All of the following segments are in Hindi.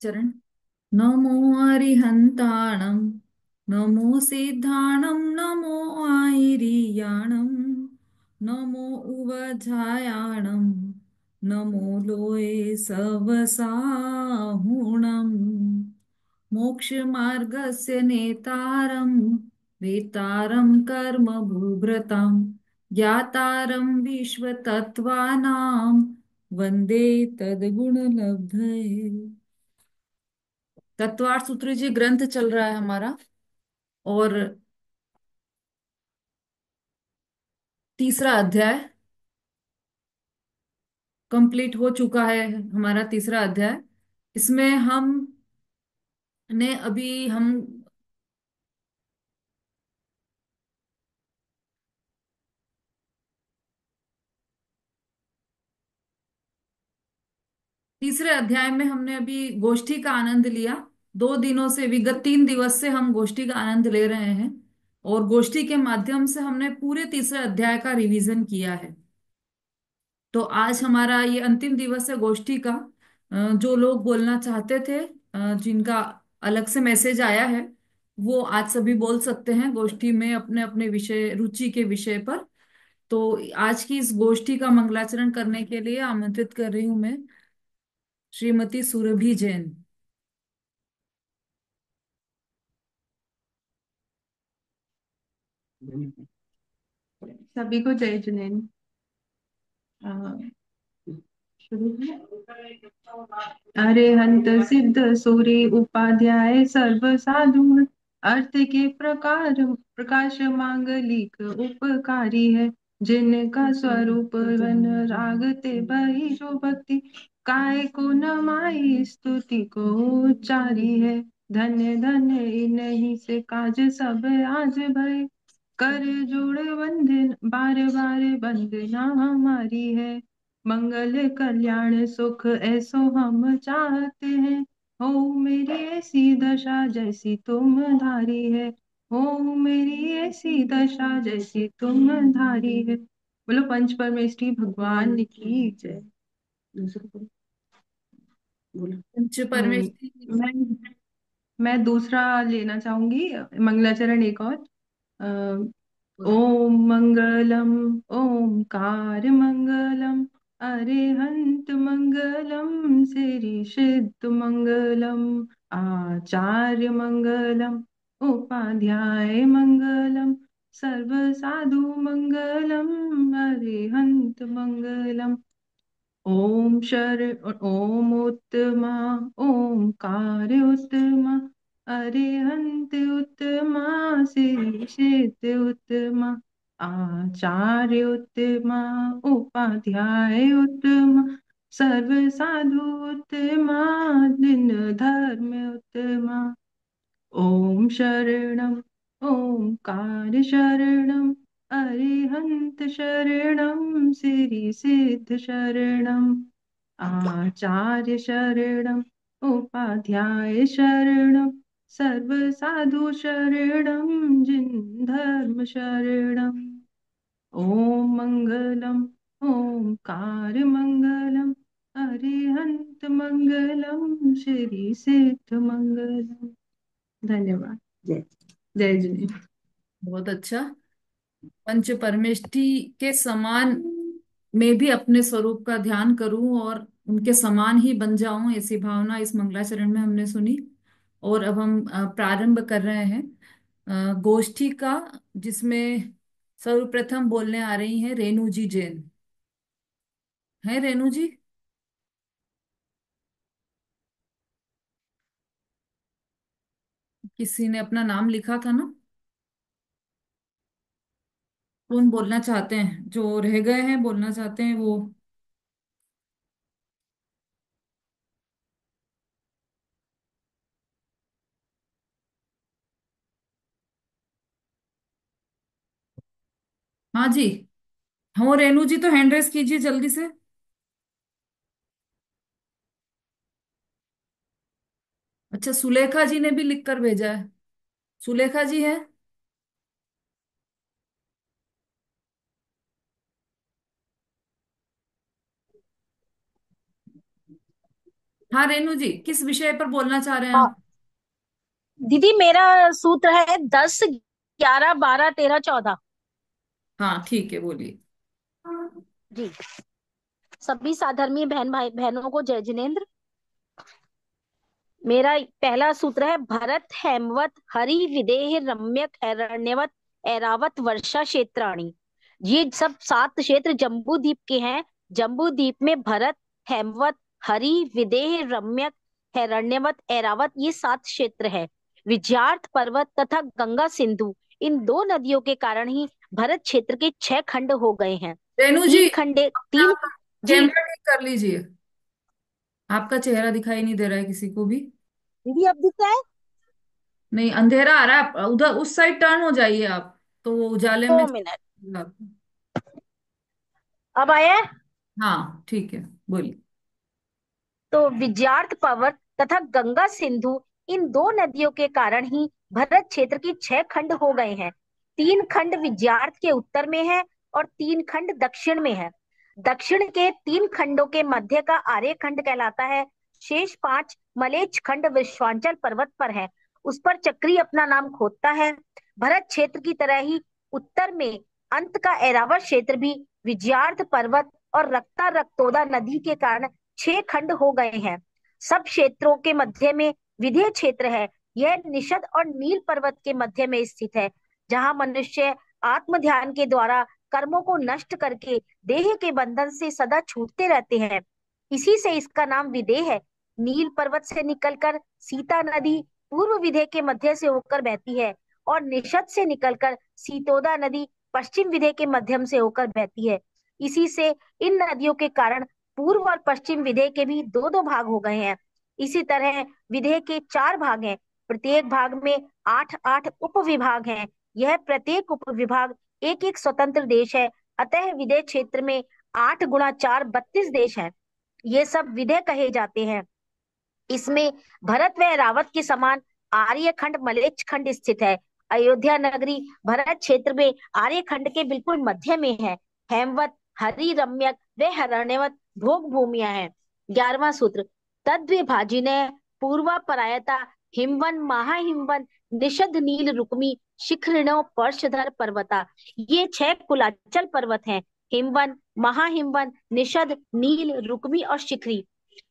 चरण। नमो अरिहन्ताणं, नमो सिद्धाणं, नमो आयिरियाणं, नमो उवधायाणं, नमो लोये सवसाहुणम्। मोक्षमार्गस्य नेतारं, वेतारं कर्म भूभृतां, ज्ञातारं विश्वतत्त्वानां, वन्दे तद्गुणलब्धये। तत्वार्थ सूत्र जी ग्रंथ चल रहा है हमारा, और तीसरा अध्याय कंप्लीट हो चुका है। हमारा तीसरा अध्याय, इसमें हम ने अभी हम तीसरे अध्याय में हमने अभी गोष्ठी का आनंद लिया। 2 दिनों से, विगत 3 दिवस से हम गोष्ठी का आनंद ले रहे हैं, और गोष्ठी के माध्यम से हमने पूरे तीसरे अध्याय का रिवीजन किया है। तो आज हमारा ये अंतिम दिवस है गोष्ठी का। जो लोग बोलना चाहते थे, जिनका अलग से मैसेज आया है, वो आज सभी बोल सकते हैं गोष्ठी में अपने अपने विषय, रुचि के विषय पर। तो आज की इस गोष्ठी का मंगलाचरण करने के लिए आमंत्रित कर रही हूं मैं श्रीमती सुरभि जैन। सभी को जय जुनेन। अ, शुरू है। अरिहंत सिद्ध सूरि उपाध्याय सर्व साधु, अर्थ के प्रकार प्रकाश मांगलिक उपकारी है। जिनका स्वरूप वन रागते भई जो भक्ति, काय को न माई स्तुति को उच्चारी है। धन्य धन्य इन्हीं से काज सब आज भय, कर जोड़ वंदन बार बार वंदना हमारी है। मंगल कल्याण सुख ऐसो हम चाहते हैं, हो मेरी ऐसी दशा जैसी तुम धारी है। हो मेरी ऐसी दशा जैसी तुम धारी है। बोलो पंच परमेष्ठी भगवान की जय। दूसरा बोलो। बोलो। पंच परमेष्ठी। मैं दूसरा लेना चाहूंगी, मंगलाचरण एक और। ओम मंगलम, ओमकार मंगलम, अरिहंत मंगलम, श्री सिद्ध मंगलम, आचार्य मंगलम, उपाध्याय मंगलम, सर्व साधु मंगलम, अरिहंत मंगलम। ओम शर ओम उत्तमा, ओमकार उत्तमा, अरिहंत उत्तमा, श्री सिद्ध उत्तमा, आचार्य उत्तमा, उपाध्याय उत्तमा, सर्व साधु उत्तमा, दिन धर्म उत्तमा। ओम शरणम, ओमकार शरणम, अरिहंत शरणम, श्री सिद्ध शरणम, आचार्य शरणम, उपाध्याय शरणम, सर्व साधु शरणम, जिन धर्म शरणम। ओम मंगलम, ओमकार मंगलम, अरिहंत मंगलम, श्री सिद्ध मंगलम। धन्यवाद। जय जय जिनेन्द्र। बहुत अच्छा। पंच परमेष्ठी के समान मैं भी अपने स्वरूप का ध्यान करूं और उनके समान ही बन जाऊं, ऐसी भावना इस मंगलाचरण में हमने सुनी। और अब हम प्रारंभ कर रहे हैं गोष्ठी का, जिसमें सर्वप्रथम बोलने आ रही हैं रेणु जी जैन। है रेणु जी? किसी ने अपना नाम लिखा था ना? कौन बोलना चाहते हैं? जो रह गए हैं बोलना चाहते हैं वो। हाँ जी। हाँ रेणु जी, तो हैंड रेस कीजिए जल्दी से। अच्छा, सुलेखा जी ने भी लिख कर भेजा है। सुलेखा जी है? हाँ रेणु जी, किस विषय पर बोलना चाह रहे हैं हाँ आप? दीदी, मेरा सूत्र है 10, 11, 12, 13, 14। हाँ ठीक है, बोलिए। जी। सभी साधर्मीय बहन भाई बहनों को जय जिनेन्द्र। मेरा पहला सूत्र है, भरत हेमवत हरि विदेह रम्यक हिरण्यवत ऐरावत वर्षा क्षेत्राणि। ये सब 7 क्षेत्र जम्बू द्वीप के हैं। जम्बू द्वीप में भरत, हेमवत, हरि, विदेह, रम्यक, हिरण्यवत, ऐरावत, ये 7 क्षेत्र है। विजयार्थ पर्वत तथा गंगा सिंधु, इन 2 नदियों के कारण ही भरत क्षेत्र के 6 खंड हो गए हैं। रेणु जी, तीन खंडे अपना तीन जी। कैमरा ठीक कर लीजिए। आपका चेहरा दिखाई नहीं दे रहा है किसी को भी। दीदी अब दिख रहा है? नहीं, अंधेरा आ रहा है। आप उधर उस साइड टर्न हो जाइए आप, तो वो उजाले में 2 मिनट। आपको। अब आया है? हाँ ठीक है, बोलिए। तो विजयार्थ पर्वत तथा गंगा सिंधु, इन 2 नदियों के कारण ही भरत क्षेत्र के 6 खंड हो गए हैं। 3 खंड विजयार्थ के उत्तर में है और 3 खंड दक्षिण में है। दक्षिण के 3 खंडों के मध्य का आर्य खंड कहलाता है। शेष 5 मलेच्छ खंड विश्वांचल पर्वत पर है। उस पर चक्री अपना नाम खोदता है। भरत क्षेत्र की तरह ही उत्तर में अंत का ऐरावत क्षेत्र भी विजयार्थ पर्वत और रक्ता रक्तोदा नदी के कारण 6 खंड हो गए हैं। सब क्षेत्रों के मध्य में विधेय क्षेत्र है। यह निषद और नील पर्वत के मध्य में स्थित है, जहां मनुष्य आत्म ध्यान के द्वारा कर्मों को नष्ट करके देह के बंधन से सदा छूटते रहते हैं। इसी से इसका नाम विदेह है। नील पर्वत से निकलकर सीता नदी पूर्व विदेह के मध्य से होकर बहती है और निषद से निकलकर सीतोदा नदी पश्चिम विदेह के मध्यम से होकर बहती है। इसी से इन नदियों के कारण पूर्व और पश्चिम विदेह के भी 2-2 भाग हो गए हैं। इसी तरह विदेह के 4 भाग हैं। प्रत्येक भाग में 8-8 उप विभाग हैं। यह प्रत्येक उप विभाग एक एक स्वतंत्र देश है। अतः विदेह क्षेत्र में 8 × 4 32 देश हैं। ये सब विदेह कहे जाते हैं। इसमें भरत व रावत के समान आर्य खंड मलेच्छ खंड स्थित है। अयोध्या नगरी भरत क्षेत्र में आर्य खंड के बिल्कुल मध्य में है। हेमवत, हरि रम्यक व हरण्यवत भोग भूमियां हैं। 11वां सूत्र, तद्विभाजिन पूर्वा परायता हिमवन महाहिमवन निषद नील रुक्मी शिखरिणो पर्शधर पर्वता। ये 6 कुलाचल पर्वत हैं। हिमवन, महाहिमवन, निषद, नील, रुक्मी और शिखरी।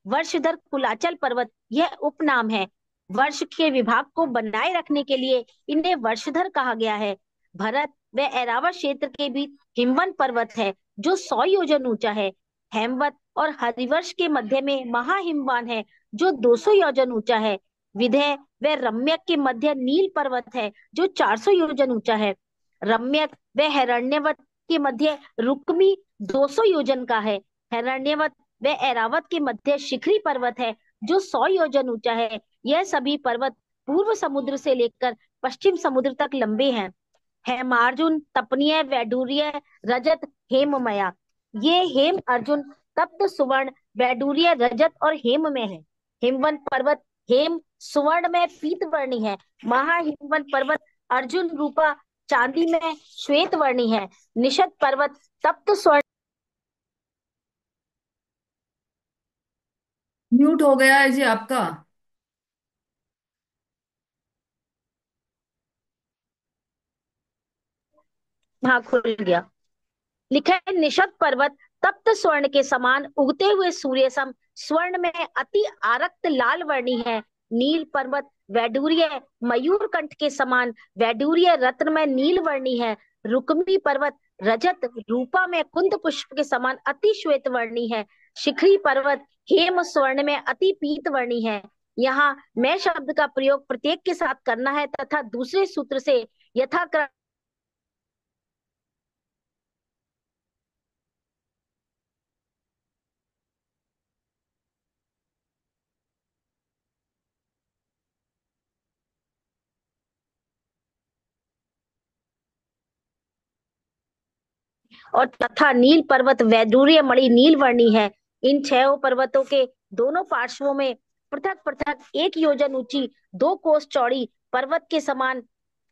वर्षधर कुलाचल पर्वत यह उपनाम है। वर्ष के विभाग को बनाए रखने के लिए इन्हें वर्षधर कहा गया है। भरत व ऐरावत क्षेत्र के बीच हिमवन पर्वत है, जो 100 योजन ऊंचा है। हेमवत और हरिवर्ष के मध्य में महाहिमवान है, जो 200 योजन ऊंचा है। विधेय व रम्यक के मध्य नील पर्वत है, जो 400 योजन ऊंचा है। रम्यक व हिरण्यवत के मध्य रुक्मी 200 योजन का है। हिरण्यवत व ऐरावत के मध्य शिखरी पर्वत है, जो 100 योजन ऊंचा है। यह सभी पर्वत पूर्व समुद्र से लेकर पश्चिम समुद्र तक लंबे हैं। हेमार्जुन, तपनीय, वैडूर्य, रजत, हेममया। ये हेम अर्जुन, तप्त सुवर्ण, वैडूर्य, रजत और हेम में है। हिमवन पर्वत हेम सुवर्ण में पीत वर्णी है। महाहिमवन पर्वत अर्जुन रूपा चांदी में श्वेत वर्णी है। निषद पर्वत तप्त स्वर्ण। म्यूट हो गया है जी आपका। हाँ, खुल गया। लिखा है, निषद पर्वत तप्त स्वर्ण के समान उगते हुए सूर्य सम स्वर्ण में अति आरक्त लाल वर्णी है। नील पर्वत वैडूर्य मयूर कंठ के समान वैडूर्य रत्न में नील वर्णी है। रुक्मी पर्वत रजत रूपा में कुंद पुष्प के समान अति श्वेत वर्णी है। शिखरी पर्वत हेम स्वर्ण में अति पीत वर्णी है। यहाँ मैं शब्द का प्रयोग प्रत्येक के साथ करना है तथा दूसरे सूत्र से यथाक्रम और तथा नील पर्वत वैदूर्य मणि नील वर्णी है। इन 6 पर्वतों के दोनों पार्श्वों में पृथक पृथक 1 योजन ऊंची 2 कोस चौड़ी पर्वत के समान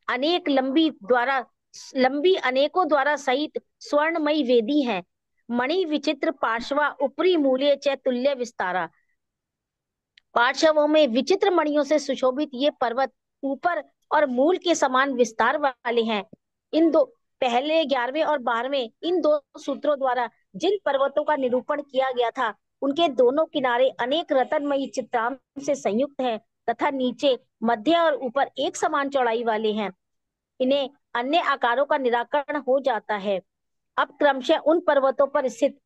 अनेक लंबी अनेकों द्वारा सहित स्वर्णमयी वेदी है। मणि विचित्र पार्श्वा ऊपरी मूल्य च तुल्य विस्तारा। पार्श्वों में विचित्र मणियों से सुशोभित ये पर्वत ऊपर और मूल के समान विस्तार वाले हैं। इन दो पहले 11वें और 12वें इन दो सूत्रों द्वारा जिन पर्वतों का निरूपण किया गया था, उनके दोनों किनारे अनेक रत्नमयी चित्रांश से संयुक्त हैं तथा नीचे, मध्य और ऊपर एक समान चौड़ाई वाले हैं। इन्हें अन्य आकारों का निराकरण हो जाता है। अब क्रमशः उन पर्वतों पर स्थित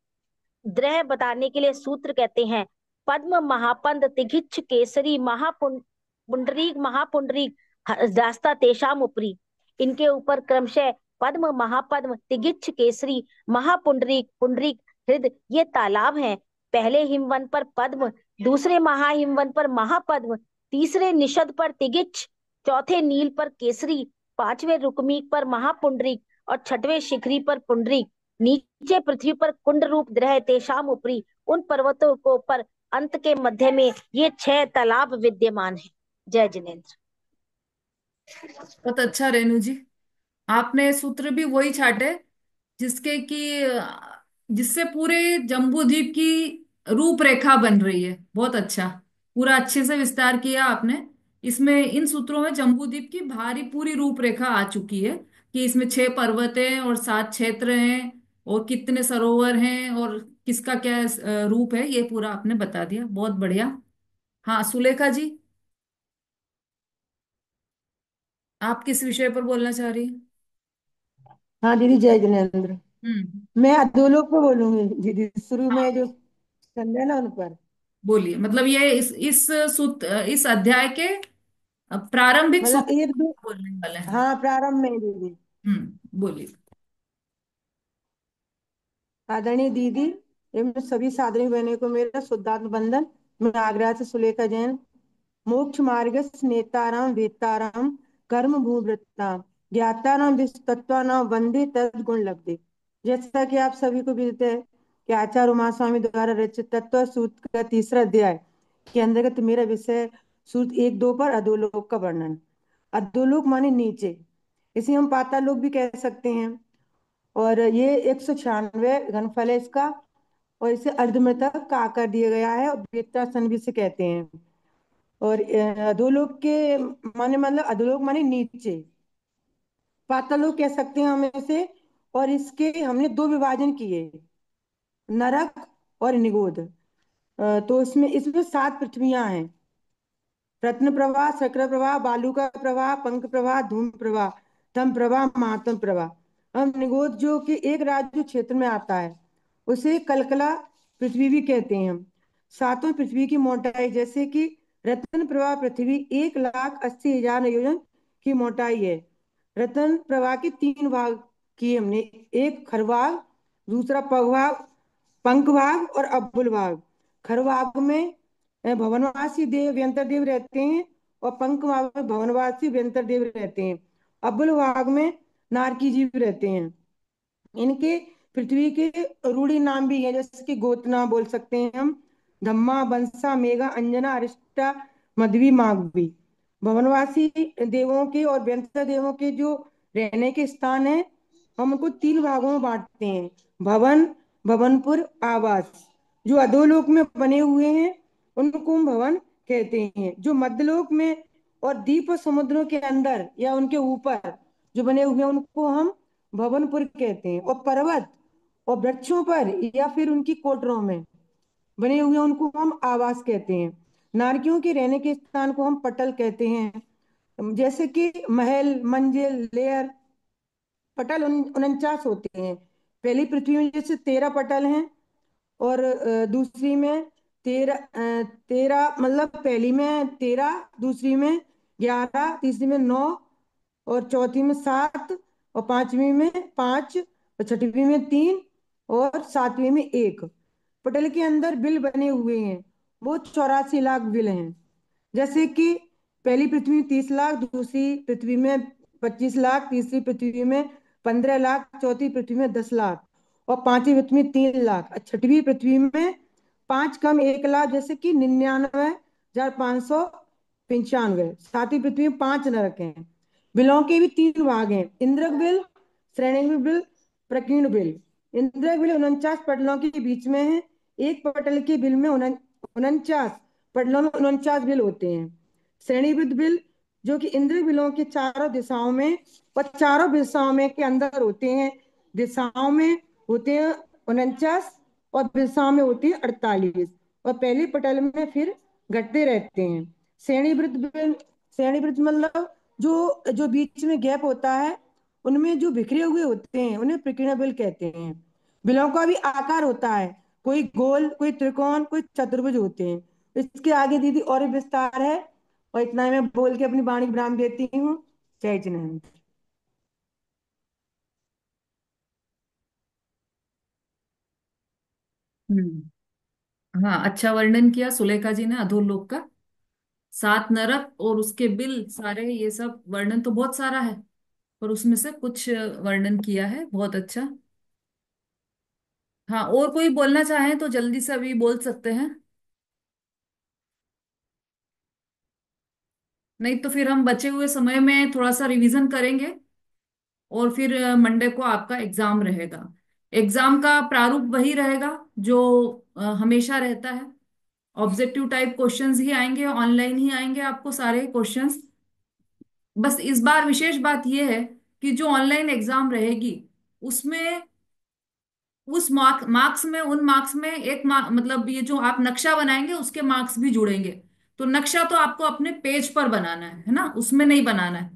ग्रह बताने के लिए सूत्र कहते हैं। पद्म, महापंद, तिघिच्छ, केसरी, महापुंडरीक, महापुंडरीक, दास्ता तेषाम उपरी। इनके ऊपर क्रमशः पद्म, महापद्म, तिघिच्छ, केसरी, महापुंडरीक, पुंडरीक, हृद ये तालाब हैं। पहले हिमवन पर पद्म, दूसरे महाहिमवन पर महापद्म, तीसरे निषद पर तिघिच्छ, चौथे नील पर केसरी, पांचवें रुकमीक पर महापुंडरीक और छठवें शिखरी पर पुंडरीक। नीचे पृथ्वी पर कुंड रूप ग्रह तेषाम उपरी, उन पर्वतों को पर अंत के मध्य में ये 6 तालाब विद्यमान है। जय जिनेन्द्र। बहुत अच्छा रेणु जी, आपने सूत्र भी वही छाटे जिसके कि जिससे पूरे जम्बू द्वीप की रूपरेखा बन रही है। बहुत अच्छा, पूरा अच्छे से विस्तार किया आपने। इसमें इन सूत्रों में जम्बू द्वीप की भारी पूरी रूपरेखा आ चुकी है कि इसमें 6 पर्वत हैं और 7 क्षेत्र हैं और कितने सरोवर हैं और किसका क्या रूप है, ये पूरा आपने बता दिया। बहुत बढ़िया। हाँ सुलेखा जी, आप किस विषय पर बोलना चाह रही हैं? हाँ दीदी, जय जिनेन्द्र। हम्म। मैं अधोलोक पे बोलूंगी दीदी, शुरू में जो संध्या है ना उन पर। बोलिए, मतलब ये इस अध्याय के प्रारंभिक मतलब सूत्र एक दो, बोलने वाले हैं। हाँ प्रारंभ में दीदी। बोलिए। आदरणीय दीदी एवं सभी सादरी बहनों को मेरा शुद्धात्म वंदन। मैं आगरा से सुलेखा जैन। मोक्ष मार्ग नेताराम वेताराम कर्म भूवृत्ताम ज्ञाताराम विस्तत्वानाम वंदे तद गुण लब्धे। जैसा कि आप सभी को विदित है कि आचार्य उमा स्वामी द्वारा रचित तत्व सूत्र का तीसरा अध्याय के अंतर्गत मेरा विषय सूत्र 1-2 पर अधोलोक का वर्णन। अधोलोक माने नीचे, इसे हम पाताल लोक भी कह सकते हैं। और ये 196 घनफल है इसका, और इसे अर्धमृतक का आकार दिया गया है और वेत्रासन भी से कहते हैं। और अधोलोक के माने मतलब अधोलोक माने नीचे, पातालोक कह सकते हैं हम इसे। और इसके हमने 2 विभाजन किए, नरक और निगोध। तो इसमें इसमें 7 पृथ्वियां हैं। रत्न प्रवाह, शक्र प्रवाह, बालू का प्रवाह, पंख प्रवाह, धूम प्रवाह, तम प्रवाह, महातम प्रवाह। हम निगोद जो कि एक राज्य क्षेत्र में आता है, उसे कलकला पृथ्वी भी कहते हैं हम। 7वें पृथ्वी की मोटाई, जैसे कि रत्न प्रवाह पृथ्वी 1,80,000 योजन की मोटाई है। रत्न प्रवाह के 3 भाग किए हमने, एक खरभाग, दूसरा पगभाग, पंख भाग और अब्बुल भाग। खरभाग में भवनवासी देव व्यंतर देव रहते हैं और पंख भाग में भवनवासी व्यंतर देव रहते हैं। अब्बुल भाग में नारकी जीव रहते हैं। इनके पृथ्वी के रूढ़ी नाम भी है, जैसे कि गोतना बोल सकते हैं हम, धम्मा, बंसा, मेघा, अंजना, अरिष्टा, मध्वी, माघवी। भवनवासी देवों के और व्यंतर देवों के जो रहने के स्थान है, हम उनको 3 भागों में बांटते हैं। भवन, भवनपुर, आवास। जो अधोलोक में बने हुए हैं उनको हम भवन कहते हैं। जो मध्यलोक में और द्वीप और समुद्रों के अंदर या उनके ऊपर जो बने हुए हैं उनको हम भवनपुर कहते हैं। और पर्वत और वृक्षों पर या फिर उनकी कोटरों में बने हुए उनको हम आवास कहते हैं। नारकियों के रहने के स्थान को हम पटल कहते हैं। जैसे कि महल, मंजिल, लेयर। पटल 49 होते हैं। पहली पृथ्वी में जैसे 13 पटल हैं, और दूसरी में 13 मतलब पहली में 13, दूसरी में 11, तीसरी में 9, और चौथी में 7, और पांचवी में 5, और छठवीं में 3, और सातवीं में 1। पटल के अंदर बिल बने हुए हैं, वो 84 लाख बिल हैं। जैसे कि पहली पृथ्वी में 30 लाख, दूसरी पृथ्वी में 25 लाख, तीसरी पृथ्वी में 15 लाख, चौथी पृथ्वी में 10 लाख, और पांचवी पृथ्वी में 3 लाख, छठवीं पृथ्वी में 5 कम 1 लाख, जैसे कि 99,595। सातवीं पृथ्वी में 5 नरक हैं। बिलों के भी 3 भाग हैं, इंद्रक बिल, श्रेणी बिल, प्रकीर्ण बिल। इंद्रक बिल 49 पटलों के बीच में है। एक पटल के बिल में 49 पटलों में 49 बिल होते हैं। श्रेणीबद्ध बिल जो कि इंद्र बिलों के चारों दिशाओं में और चारों दिशाओं में के अंदर होते हैं। दिशाओं में होते हैं 49 और दिशाओं में होती है 48, और पहले पटल में फिर घटते रहते हैं। श्रेणीबद्ध बिल, श्रेणीबद्ध मतलब जो जो बीच में गैप होता है उनमें जो बिखरे हुए होते हैं उन्हें प्रकीर्ण बिल कहते हैं। बिलों का भी आकार होता है, कोई गोल, कोई त्रिकोण, कोई चतुर्भुज होते हैं। इसके आगे दीदी और भी विस्तार है, और इतना ही मैं बोल के अपनी वाणी विराम देती हूँ। जय जिनेन्द्र। हम्म। हाँ, अच्छा वर्णन किया सुलेखा जी ने अधोलोक का। 7 नरक और उसके बिल सारे, ये सब वर्णन तो बहुत सारा है, पर उसमें से कुछ वर्णन किया है, बहुत अच्छा। हाँ, और कोई बोलना चाहे तो जल्दी से अभी बोल सकते हैं, नहीं तो फिर हम बचे हुए समय में थोड़ा सा रिवीजन करेंगे, और फिर मंडे को आपका एग्जाम रहेगा। एग्जाम का प्रारूप वही रहेगा जो हमेशा रहता है। ऑब्जेक्टिव टाइप क्वेश्चंस ही आएंगे, ऑनलाइन ही आएंगे आपको सारे क्वेश्चंस। बस इस बार विशेष बात यह है कि जो ऑनलाइन एग्जाम रहेगी उसमें, उस मार्क्स में, उन मार्क्स में एक मतलब ये जो आप नक्शा बनाएंगे उसके मार्क्स भी जुड़ेंगे। तो नक्शा तो आपको अपने पेज पर बनाना है ना, उसमें नहीं बनाना है,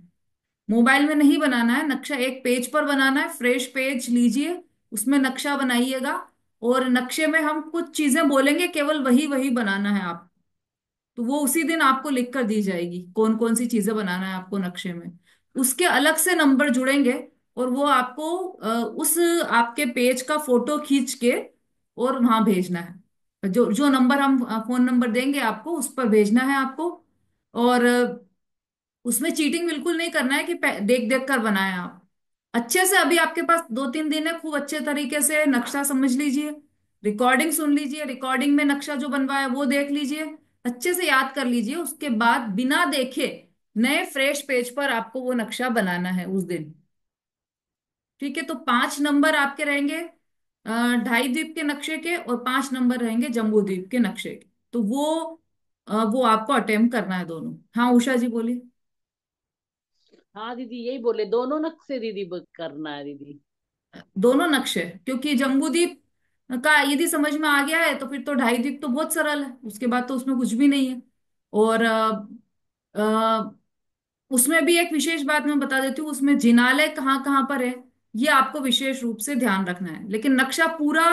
मोबाइल में नहीं बनाना है। नक्शा एक पेज पर बनाना है, फ्रेश पेज लीजिए, उसमें नक्शा बनाइएगा। और नक्शे में हम कुछ चीजें बोलेंगे, केवल वही वही बनाना है आप। तो वो उसी दिन आपको लिख कर दी जाएगी, कौन कौन सी चीजें बनाना है आपको नक्शे में। उसके अलग से नंबर जुड़ेंगे, और वो आपको उस आपके पेज का फोटो खींच के और वहां भेजना है। जो जो नंबर हम फोन नंबर देंगे आपको, उस पर भेजना है आपको। और उसमें चीटिंग बिल्कुल नहीं करना है कि देख देख कर बनाए आप। अच्छे से अभी आपके पास 2-3 दिन है, खूब अच्छे तरीके से नक्शा समझ लीजिए, रिकॉर्डिंग सुन लीजिए, रिकॉर्डिंग में नक्शा जो बनवाया वो देख लीजिए, अच्छे से याद कर लीजिए। उसके बाद बिना देखे नए फ्रेश पेज पर आपको वो नक्शा बनाना है उस दिन। ठीक है, तो 5 नंबर आपके रहेंगे ढाई द्वीप के नक्शे के, और 5 नंबर रहेंगे जम्बू द्वीप के नक्शे के। तो वो आपको अटेम्प्ट करना है दोनों। हाँ उषा जी बोलिए। हाँ दीदी, यही बोले, दोनों नक्शे दीदी करना है दीदी। दोनों नक्शे, क्योंकि जम्बूद्वीप का यदि समझ में आ गया है तो फिर तो ढाई द्वीप तो बहुत सरल है, उसके बाद तो उसमें कुछ भी नहीं है। और उसमें भी एक विशेष बात मैं बता देती हूँ, उसमें जिनालय कहाँ कहाँ पर है ये आपको विशेष रूप से ध्यान रखना है। लेकिन नक्शा पूरा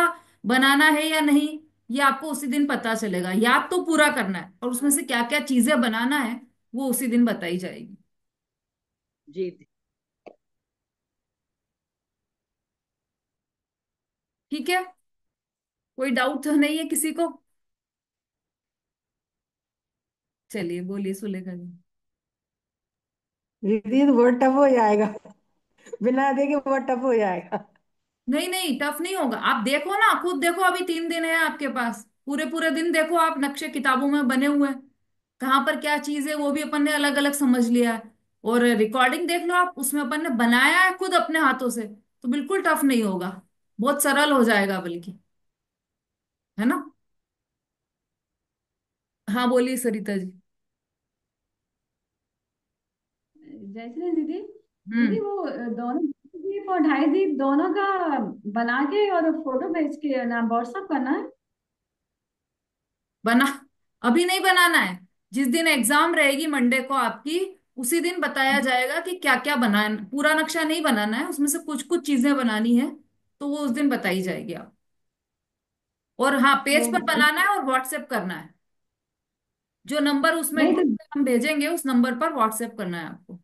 बनाना है या नहीं, ये आपको उसी दिन पता चलेगा। याद तो पूरा करना है, और उसमें से क्या क्या चीजें बनाना है वो उसी दिन बताई जाएगी। जी ठीक है, कोई डाउट तो नहीं है किसी को? चलिए बोलिए सुलेखा जी। दीदी तो बहुत टफ हो जाएगा, बिना देखे बहुत टफ हो जाएगा। नहीं नहीं, टफ नहीं होगा, आप देखो ना, खुद देखो, अभी 3 दिन है आपके पास, पूरे पूरे दिन देखो आप, नक्शे किताबों में बने हुए हैं, कहाँ पर क्या चीज है वो भी अपन ने अलग अलग समझ लिया है। और रिकॉर्डिंग देख लो आप, उसमें अपन ने बनाया है खुद अपने हाथों से, तो बिल्कुल टफ नहीं होगा, बहुत सरल हो जाएगा बल्कि, है ना। हाँ बोलिए सरिता जी। जैसे दीदी, दीदी हम्म। वो दोनों दीप और ढाई दीप दोनों का बना के और फोटो भेज के ना व्हाट्सअप करना है। बना, अभी नहीं बनाना है, जिस दिन एग्जाम रहेगी मंडे को आपकी, उसी दिन बताया जाएगा कि क्या क्या बनाना। पूरा नक्शा नहीं बनाना है, उसमें से कुछ कुछ चीजें बनानी है, तो वो उस दिन बताई जाएगी आप। और हाँ, पेज पर तो बनाना है और व्हाट्सएप करना है। जो नंबर उसमें नहीं ग्रुप तो में हम भेजेंगे उस नंबर पर व्हाट्सएप करना है आपको।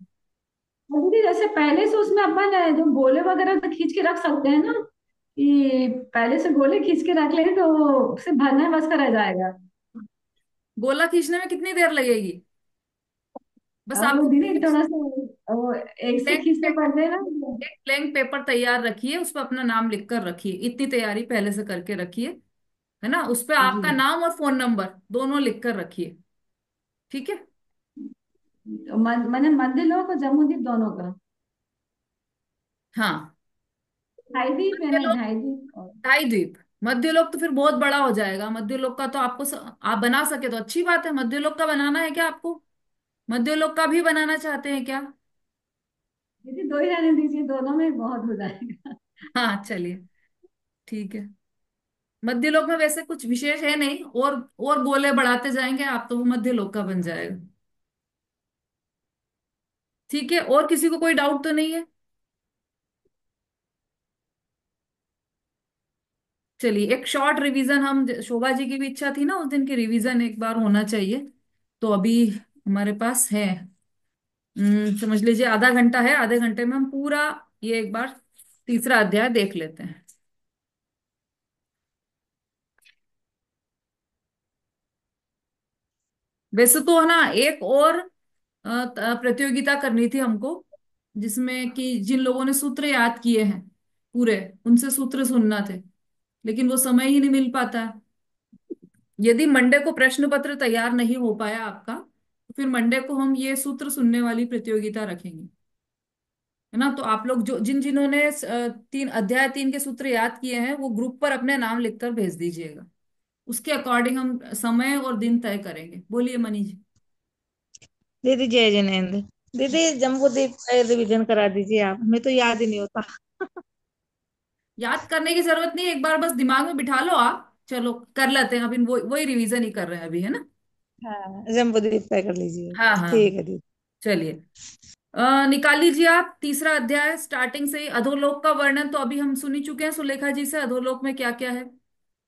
दीदी, जैसे पहले से उसमें अपन जो गोले वगैरह तो खींच के रख सकते हैं ना, कि पहले से गोले खींच के रख लें तो सिर्फ भरना बस का रह जाएगा। गोला खींचने में कितनी देर लगेगी? बस अब वो आपको दीदी थोड़ा सा वो एक से ब्लैंक खींचने पेपर, पड़ते हैं ना। एक ब्लैंक पेपर तैयार रखिए, उस पर अपना नाम लिख कर रखिए, इतनी तैयारी पहले से करके रखिए, है ना। उस पर जी। आपका नाम और फोन नंबर दोनों लिख कर रखिए। ठीक है। तो मैंने मंदिर लोग और जम्मू दीप दोनों का। हाँ, ढाई दीप है ये ना, लोग ढाई दीप और ढाई द्वीप, मध्यलोक तो फिर बहुत बड़ा हो जाएगा। मध्यलोक का तो आपको आप बना सके तो अच्छी बात है। मध्यलोक का बनाना है क्या आपको? मध्यलोक का भी बनाना चाहते हैं क्या? दीदी दो ही रहने दीजिए, दोनों में बहुत हो जाएगा। हाँ चलिए, ठीक है। मध्यलोक में वैसे कुछ विशेष है नहीं, और गोले बढ़ाते जाएंगे आप तो वो मध्यलोक का बन जाएगा। ठीक है, और किसी को कोई डाउट तो नहीं है? चलिए, एक शॉर्ट रिवीजन, हम शोभा जी की भी इच्छा थी ना उस दिन की, रिवीजन एक बार होना चाहिए। तो अभी हमारे पास है, समझ लीजिए आधा घंटा है। आधे घंटे में हम पूरा ये एक बार तीसरा अध्याय देख लेते हैं। वैसे तो है ना, एक और प्रतियोगिता करनी थी हमको, जिसमें कि जिन लोगों ने सूत्र याद किए हैं पूरे, उनसे सूत्र सुनना थे, लेकिन वो समय ही नहीं मिल पाता है। यदि मंडे को प्रश्न पत्र तैयार नहीं हो पाया आपका, तो फिर मंडे को हम ये सूत्र सुनने वाली प्रतियोगिता रखेंगे, है ना। तो आप लोग जो जिन जिन्होंने अध्याय 3 के सूत्र याद किए हैं, वो ग्रुप पर अपने नाम लिखकर भेज दीजिएगा। उसके अकॉर्डिंग हम समय और दिन तय करेंगे। बोलिए मनीष जी। दीदी जय जिनेन्द्र। दीदी जम्बूदीप का रिवीजन करा दीजिए आप, हमें तो याद ही नहीं होता। याद करने की जरूरत नहीं है, एक बार बस दिमाग में बिठा लो आप। चलो कर लेते हैं, अब इन वही रिवीजन ही कर रहे हैं अभी, है ना। हाँ जम्बूदीप का कर लीजिए। हाँ हाँ ठीक है दीदी। चलिए, निकाल लीजिए आप तीसरा अध्याय स्टार्टिंग से ही। अधोलोक का वर्णन तो अभी हम सुन ही चुके हैं सुलेखा जी से, अधोलोक में क्या क्या है।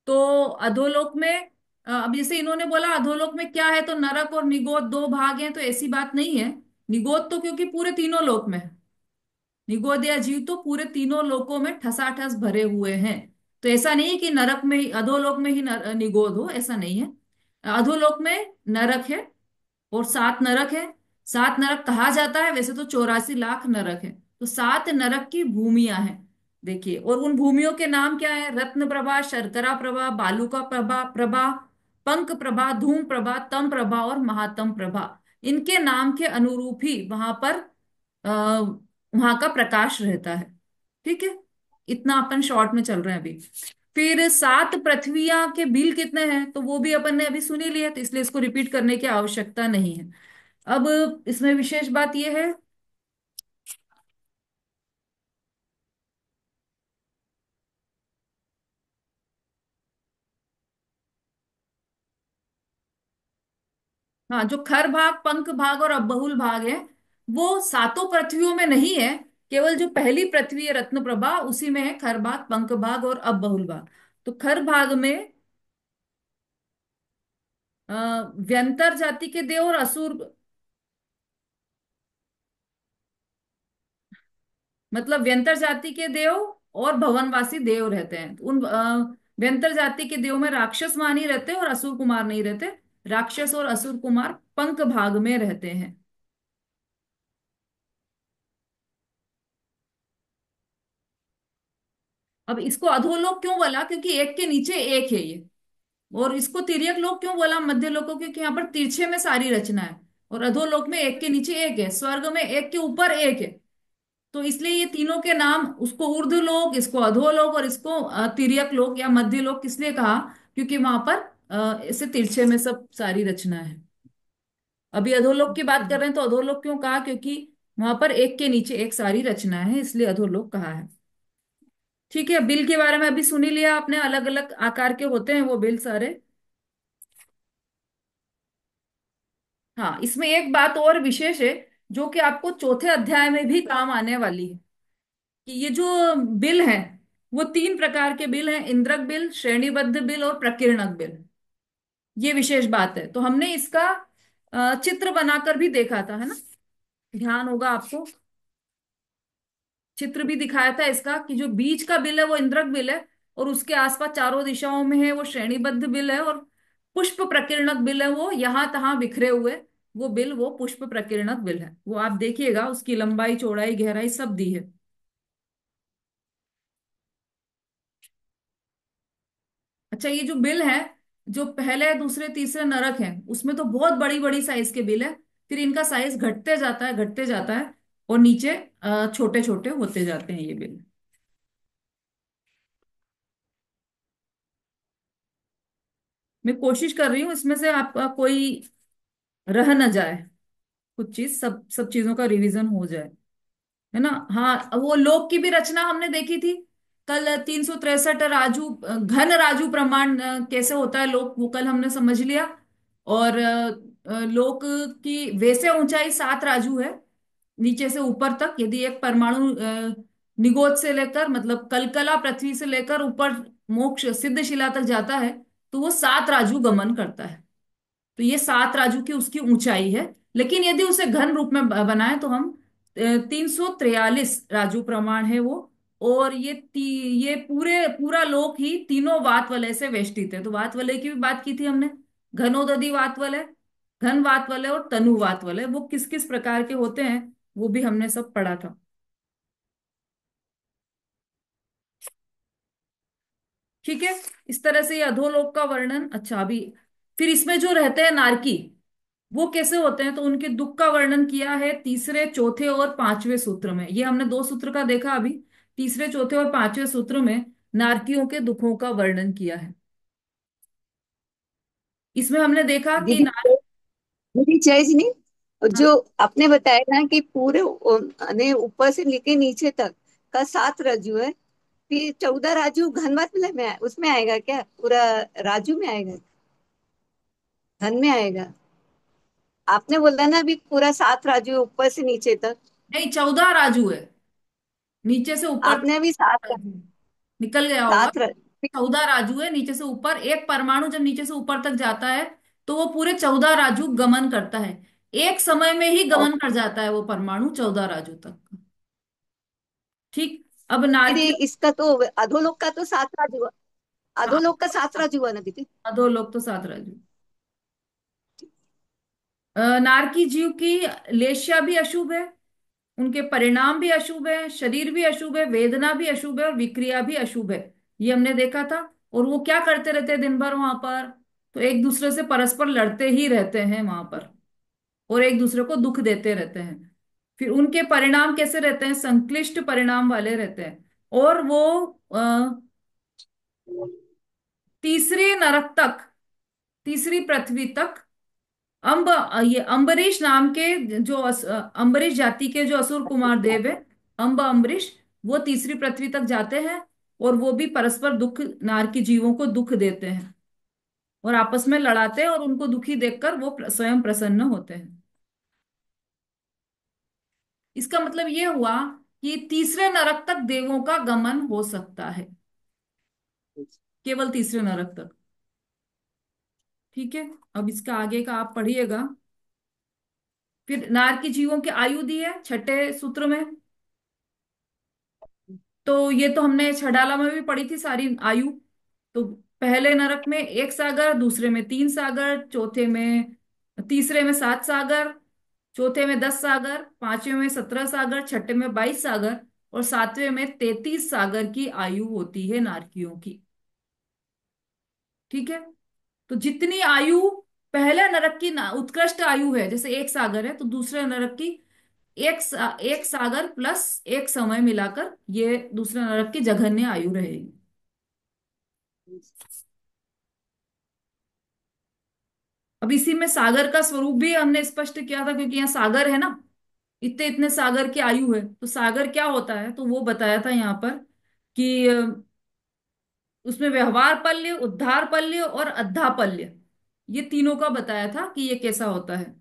तो अधोलोक में अब जैसे इन्होंने बोला अधोलोक में क्या है, तो नरक और निगोद दो भाग हैं, तो ऐसी बात नहीं है। निगोद तो क्योंकि पूरे तीनों लोक में है। निगोद या जीव तो पूरे तीनों लोकों में ठसाठस भरे हुए हैं। तो ऐसा नहीं है कि नरक में ही, अधोलोक में ही निगोद हो, ऐसा नहीं है। अधोलोक में नरक है, और 7 नरक है। 7 नरक कहा जाता है, वैसे तो 84 लाख नरक है। तो 7 नरक की भूमियां हैं, देखिए। और उन भूमियों के नाम क्या है? रत्न प्रभा, शर्करा प्रभा, बालुका प्रभा प्रभा, पंक प्रभा, धूम प्रभा, तम प्रभा और महातम प्रभा। इनके नाम के अनुरूप ही वहां पर वहां का प्रकाश रहता है। ठीक है, इतना अपन शॉर्ट में चल रहे हैं अभी। फिर 7 पृथ्वियां के बिल कितने हैं, तो वो भी अपन ने अभी सुनी लिए, तो इसलिए इसको रिपीट करने की आवश्यकता नहीं है। अब इसमें विशेष बात यह है, हाँ, जो खर भाग, पंख भाग और अबहुल भाग है, वो सातों पृथ्वियों में नहीं है। केवल जो पहली पृथ्वी है रत्न प्रभा, उसी में है खर भाग, पंख भाग और अबहुल भाग। तो खर भाग में अ, व्यंतर जाति के देव और असुर, मतलब व्यंतर जाति के देव और भवनवासी देव रहते हैं। तो उन व्यंतर जाति के देव में राक्षस मान ही रहते हैं और असुर कुमार नहीं रहते। राक्षस और असुर कुमार पंख भाग में रहते हैं। अब इसको अधोलोक क्यों बोला? क्योंकि एक के नीचे एक है ये। और इसको तिर्यक लोक क्यों बोला मध्य लोक को? क्योंकि यहाँ पर तिरछे में सारी रचना है, और अधोलोक में एक के नीचे एक है, स्वर्ग में एक के ऊपर एक है। तो इसलिए ये तीनों के नाम, उसको ऊर्ध्व लोक, इसको अधोलोक, और इसको तिर्यक लोक या मध्य लोक किस लिए कहा? क्योंकि वहां पर ऐसे तिरछे में सब सारी रचना है। अभी अधोलोक की बात कर रहे हैं, तो अधोलोक क्यों कहा? क्योंकि वहां पर एक के नीचे एक सारी रचना है, इसलिए अधोलोक कहा है। ठीक है, बिल के बारे में अभी सुन ही लिया आपने, अलग अलग आकार के होते हैं वो बिल सारे। हाँ, इसमें एक बात और विशेष है, जो कि आपको चौथे अध्याय में भी काम आने वाली है, कि ये जो बिल हैं, वो 3 प्रकार के बिल हैं: इंद्रक बिल, श्रेणीबद्ध बिल और प्रकीर्णक बिल। ये विशेष बात है। तो हमने इसका चित्र बनाकर भी देखा था, है ना, ध्यान होगा आपको। चित्र भी दिखाया था इसका, कि जो बीच का बिल है वो इंद्रक बिल है, और उसके आसपास चारों दिशाओं में है वो श्रेणीबद्ध बिल है, और पुष्प प्रकीर्णक बिल है वो यहां तहां बिखरे हुए, वो बिल वो पुष्प प्रकीर्णक बिल है। वो आप देखिएगा, उसकी लंबाई, चौड़ाई, गहराई सब दी है। अच्छा, ये जो बिल है, जो पहले, दूसरे, तीसरे नरक है, उसमें तो बहुत बड़ी बड़ी साइज के बिल है। फिर इनका साइज घटते जाता है, घटते जाता है, और नीचे छोटे छोटे होते जाते हैं ये बिल। मैं कोशिश कर रही हूँ इसमें से आपका कोई रह न जाए, कुछ चीज, सब सब चीजों का रिवीजन हो जाए, है ना। हाँ, वो लोक की भी रचना हमने देखी थी कल, 363 राजू, घन राजू प्रमाण कैसे होता है लोक, वो कल हमने समझ लिया। और लोक की वैसे ऊंचाई 7 राजू है, नीचे से ऊपर तक। यदि एक परमाणु निगोद से लेकर, मतलब कलकला पृथ्वी से लेकर ऊपर मोक्ष सिद्धशिला तक जाता है, तो वो 7 राजू गमन करता है। तो ये 7 राजू की उसकी ऊंचाई है। लेकिन यदि उसे घन रूप में बनाए तो हम 343 राजू प्रमाण है वो। और ये पूरा लोक ही तीनों वात वलय से वेष्टित है। तो वात वलय की भी बात की थी हमने, घनोदधि वात वलय, घन वात वलय और तनु वात वलय, वो किस किस प्रकार के होते हैं वो भी हमने सब पढ़ा था। ठीक है, इस तरह से ये अधोलोक का वर्णन। अच्छा, अभी फिर इसमें जो रहते हैं नारकी, वो कैसे होते हैं, तो उनके दुख का वर्णन किया है तीसरे, चौथे और पांचवें सूत्र में। ये हमने 2 सूत्र का देखा अभी। तीसरे, चौथे और पांचवें सूत्र में नारकियों के दुखों का वर्णन किया है। इसमें हमने देखा कि दीदी दीदी जय और हाँ, जो आपने बताया ना कि पूरे ने ऊपर से लेके नीचे तक का 7 राजू है, फिर 14 राजू घनवात में उसमें आएगा क्या, पूरा राजू में आएगा, घन में आएगा? आपने बोला ना अभी पूरा 7 राजू ऊपर से नीचे तक। नहीं, 14 राजू है, नीचे से ऊपर तक। आपने अभी सात राजू निकल गया होगा। सात राजू 14 राजू है, नीचे से ऊपर। एक परमाणु जब नीचे से ऊपर तक जाता है तो वो पूरे 14 राजू गमन करता है। एक समय में ही और गमन कर जाता है वो परमाणु 14 राजू तक। ठीक। अब फिर नारकियों, इसका तो अधोलोक का तो 7 राजू, हाँ, अधोलोक का 7 राजू हुआ ना दीदी? अधोलोक तो 7 राजू। नारकी जीव की लेश्या भी अशुभ है, उनके परिणाम भी अशुभ है, शरीर भी अशुभ है, वेदना भी अशुभ है और विक्रिया भी अशुभ है। ये हमने देखा था। और वो क्या करते रहते हैं दिन भर वहां पर, तो एक दूसरे से परस्पर लड़ते ही रहते हैं वहां पर, और एक दूसरे को दुख देते रहते हैं। फिर उनके परिणाम कैसे रहते हैं, संक्लिष्ट परिणाम वाले रहते हैं। और वो तीसरे नरक तक, तीसरी पृथ्वी तक, ये अम्बरीश नाम के जो अम्बरीश जाति के जो असुर कुमार देव है, अम्बरीश, वो तीसरी पृथ्वी तक जाते हैं। और वो भी परस्पर दुख, नारकी जीवों को दुख देते हैं और आपस में लड़ाते हैं, और उनको दुखी देखकर वो स्वयं प्रसन्न होते हैं। इसका मतलब ये हुआ कि तीसरे नरक तक देवों का गमन हो सकता है, केवल तीसरे नरक तक। ठीक है, अब इसका आगे का आप पढ़िएगा। फिर नारकी जीवों की आयु दी है 6ठे सूत्र में। तो ये तो हमने छडाला में भी पढ़ी थी सारी आयु। तो पहले नरक में 1 सागर, दूसरे में 3 सागर, चौथे में, तीसरे में 7 सागर, चौथे में 10 सागर, पांचवें में 17 सागर, छठे में 22 सागर, और सातवें में 33 सागर की आयु होती है नारकियों की। ठीक है। तो जितनी आयु पहले नरक की उत्कृष्ट आयु है, जैसे 1 सागर है, तो दूसरे नरक की 1 सागर प्लस 1 समय मिलाकर ये दूसरे नरक की जघन्य आयु रहेगी। अब इसी में सागर का स्वरूप भी हमने स्पष्ट किया था, क्योंकि यहाँ सागर है ना, इतने इतने सागर की आयु है, तो सागर क्या होता है तो वो बताया था यहाँ पर कि उसमें व्यवहार पल्य, उद्धार पल्य और अद्धा पल्य, ये तीनों का बताया था कि ये कैसा होता है।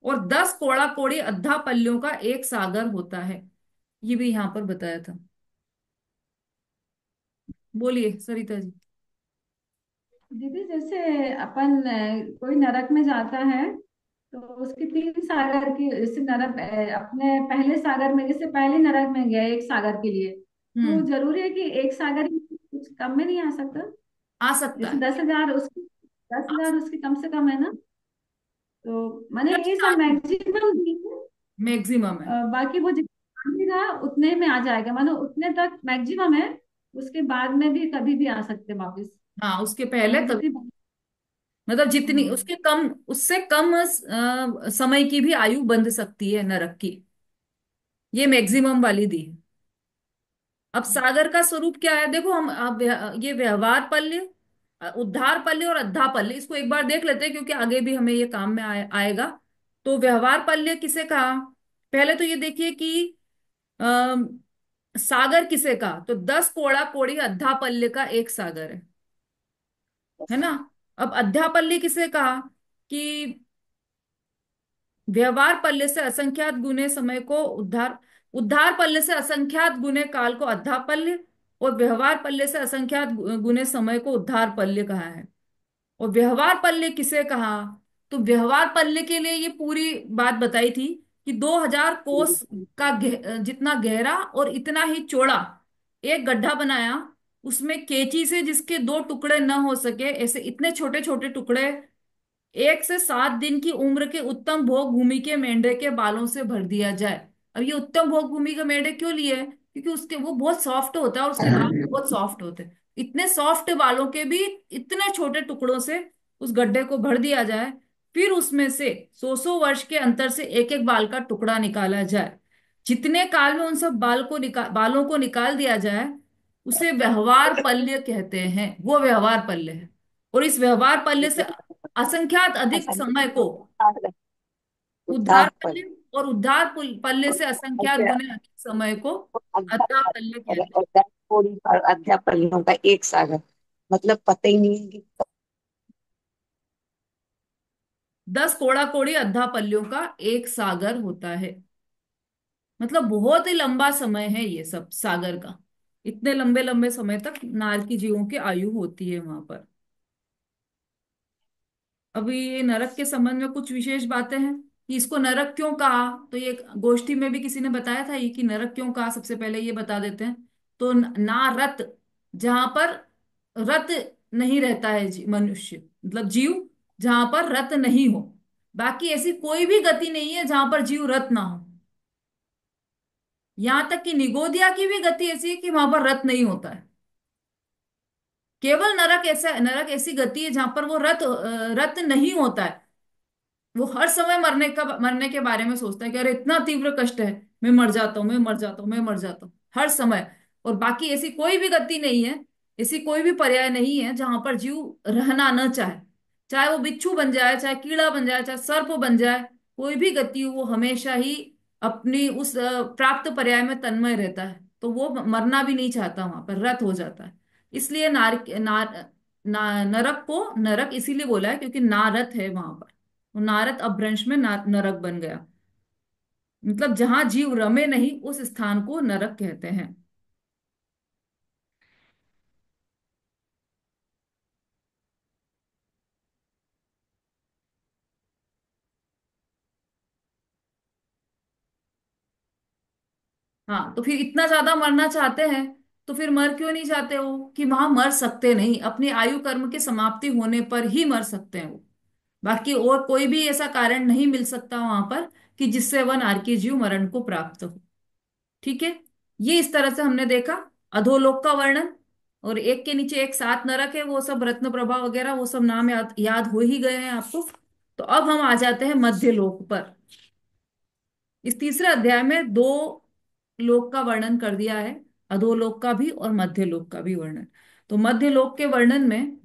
और 10 कोड़ा कोड़ी अद्धा पल्यों का 1 सागर होता है, ये भी यहाँ पर बताया था। बोलिए सरिता जी। दीदी जैसे अपन कोई नरक में जाता है तो उसके 3 सागर की, जैसे नरक अपने पहले सागर में, जैसे पहले नरक में गए 1 सागर के लिए, तो हम्म। जरूरी है कि 1 सागर ही कुछ कम में नहीं आ सकता? आ सकता जैसे है। 10,000 उसकी, दस आ, हजार उसकी कम से कम है ना? तो मैंने ये उत्कृष्ट सब आयु मैक्सिमम दी है। मैक्सिमम है। बाकी वो जितना आएगा उतने में आ जाएगा, मानो उतने तक मैक्सिमम है। उसके बाद में भी कभी भी आ सकते हैं वापिस। हाँ, उसके पहले मैंने कभी, जितनी, मतलब जितनी हाँ, उसके कम, उससे कम समय की भी आयु बंध सकती है नरक की, ये मैक्सिमम वाली दी है। अब सागर का स्वरूप क्या है देखो, हम अब ये व्यवहार पल्य, उद्धार पल्ले और अद्धा पल्ले, इसको एक बार देख लेते हैं क्योंकि आगे भी हमें ये काम में आएगा। तो व्यवहार पल्ले किसे कहा? पहले तो ये देखिए कि अम, सागर किसे कहा? तो 10 कोड़ा कोड़ी अद्धा पल्ले का एक सागर है ना। अब अद्धा पल्ले किसे कहा? कि व्यवहार पल्ले से असंख्यात गुने समय को उद्धार, उद्धार पल्ले से असंख्यात गुने काल को अद्धा पल्ले, और व्यवहार पल्ले से असंख्यात गुने समय को उद्धार पल्ले कहा है। और व्यवहार पल्ले किसे कहा? तो व्यवहार पल्ले के लिए ये पूरी बात बताई थी कि 2000 कोस का जितना गहरा और इतना ही चौड़ा एक गड्ढा बनाया, उसमें कैंची से जिसके दो टुकड़े न हो सके ऐसे इतने छोटे छोटे टुकड़े 1 से 7 दिन की उम्र के उत्तम भोग भूमि के मेंढे के बालों से भर दिया जाए। अब ये उत्तम भोग भूमि का मेंढे क्यों लिए? क्योंकि उसके वो बहुत सॉफ्ट होता है और उसके बाल बहुत सॉफ्ट होते हैं। इतने सॉफ्ट बालों के भी इतने छोटे टुकड़ों से उस गड्ढे को भर दिया जाए, फिर उसमें से 100 वर्ष के अंतर से एक एक बाल का टुकड़ा निकाला जाए। जितने काल में उन सब बालों को निकाल दिया जाए उसे व्यवहार पल्य कहते हैं, वो व्यवहार पल्य है। और इस व्यवहार पल्य से असंख्यात अधिक समय को उद्धार उद्धार पर पल्ले, और उद्धार पल्ले से असंख्यात गुने अधिक समय को अद्धा पल्ले कहते हैं। थोड़ी पर अध्यापकों का एक सागर, मतलब पता ही नहीं है कि 10 कोड़ा कोड़ी अद्धा पल्लियों का एक सागर होता है। मतलब बहुत ही लंबा समय है ये सब सागर का। इतने लंबे लंबे समय तक नारकी जीवों की आयु होती है वहां पर। अभी ये नरक के संबंध में कुछ विशेष बातें हैं कि इसको नरक क्यों कहा। तो ये गोष्ठी में भी किसी ने बताया था ये कि नरक क्यों कहा, सबसे पहले ये बता देते हैं। तो ना रत, जहां पर रत नहीं रहता है मनुष्य मतलब जीव, जहां पर रत नहीं हो। बाकी ऐसी कोई भी गति नहीं है जहां पर जीव रत ना हो। यहां तक कि निगोदिया की भी गति ऐसी है कि वहां पर रत नहीं होता है। केवल नरक ऐसा, नरक ऐसी गति है जहां पर वो रत नहीं होता है। वो हर समय मरने के बारे में सोचता है कि अरे इतना तीव्र कष्ट है, मैं मर जाता हूँ, मैं मर जाता हूँ, मैं मर जाता हूँ हर समय। और बाकी ऐसी कोई भी गति नहीं है, ऐसी कोई भी पर्याय नहीं है जहां पर जीव रहना न चाहे। चाहे वो बिच्छू बन जाए, चाहे कीड़ा बन जाए, चाहे सर्प बन जाए, कोई भी गति हो, वो हमेशा ही अपनी उस प्राप्त पर्याय में तन्मय रहता है। तो वो मरना भी नहीं चाहता, वहां पर रत हो जाता है। इसलिए नरक को नरक इसीलिए बोला है क्योंकि नारत है वहां पर। वो नारद अपभ्रंश में नरक बन गया। मतलब जहां जीव रमे नहीं उस स्थान को नरक कहते हैं। हाँ, तो फिर इतना ज्यादा मरना चाहते हैं तो फिर मर क्यों नहीं जाते हो? कि वहां मर सकते नहीं, अपनी आयु कर्म की समाप्ति होने पर ही मर सकते हैं वो। बाकी और कोई भी ऐसा कारण नहीं मिल सकता वहां पर कि जिससे वह नारकीय जीव मरण को प्राप्त हो। ठीक है, ये इस तरह से हमने देखा अधोलोक का वर्णन। और एक के नीचे एक 7 नरक है, वो सब रत्न प्रभा वगैरह वो सब नाम याद हो ही गए हैं आपको। तो अब हम आ जाते हैं मध्य लोक पर। इस तीसरे अध्याय में 2 लोक का वर्णन कर दिया है, अधोलोक का भी और मध्य लोक का भी वर्णन। तो मध्य लोक के वर्णन में